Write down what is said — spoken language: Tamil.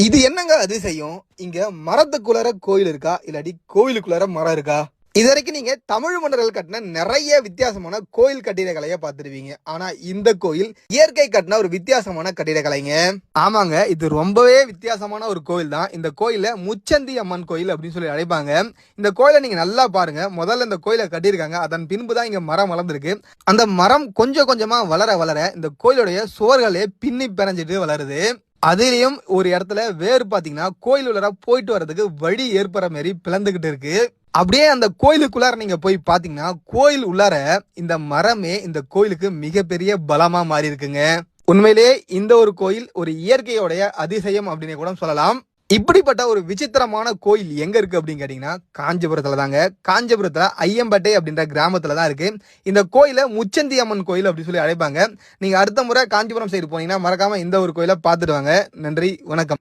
இது என்னங்க அதிசயம்? இங்க மரத்துக்குள்ளார கோயில் இருக்கா? இல்லாட்டி கோயிலுக்குள்ளார மரம் இருக்கா? இதுவரைக்கும் நீங்க தமிழ் மன்னர்கள் கட்டின நிறைய வித்தியாசமான கோயில் கட்டிடக்கலையை பார்த்துருவீங்க. ஆனா இந்த கோயில் இயற்கை கட்டின ஒரு வித்தியாசமான கட்டிடக்கலைங்க. ஆமாங்க, இது ரொம்பவே வித்தியாசமான ஒரு கோயில் தான். இந்த கோயில முச்சந்தி அம்மன் கோயில் அப்படின்னு சொல்லி அழைப்பாங்க. இந்த கோயிலை நீங்க நல்லா பாருங்க. முதல்ல இந்த கோயிலை கட்டியிருக்காங்க. அதன் பின்பு தான் இங்க மரம் வளர்ந்துருக்கு. அந்த மரம் கொஞ்சம் கொஞ்சமா வளர வளர இந்த கோயிலுடைய சுவர்களே பின்னி பிணைஞ்சிட்டு வளருது. அதுலயும் ஒரு இடத்துல வேறு பாத்தீங்கன்னா கோயில் உள்ளார போயிட்டு வர்றதுக்கு வழி ஏற்படுற மாதிரி பிளந்துகிட்டு இருக்கு. அப்படியே அந்த கோயிலுக்குள்ளார நீங்க போய் பாத்தீங்கன்னா கோயில் உள்ளார இந்த மரமே இந்த கோயிலுக்கு மிகப்பெரிய பலமா மாறி இருக்குங்க. உண்மையிலேயே இந்த ஒரு கோயில் ஒரு இயற்கையோடைய அதிசயம் அப்படின்னு கூட சொல்லலாம். இப்படிப்பட்ட ஒரு விசித்திரமான கோயில் எங்க இருக்கு அப்படின்னு கேட்டீங்கன்னா காஞ்சிபுரத்துல தாங்க. காஞ்சிபுரத்துல ஐயம்பட்டை அப்படின்ற கிராமத்துல தான் இருக்கு. இந்த கோயிலை முச்சந்தி அம்மன் கோயில் அப்படின்னு சொல்லி அழைப்பாங்க. நீங்க அடுத்த முறை காஞ்சிபுரம் சைடு போனீங்கன்னா மறக்காம இந்த ஒரு கோயிலை பார்த்துட்டு வாங்க. நன்றி, வணக்கம்.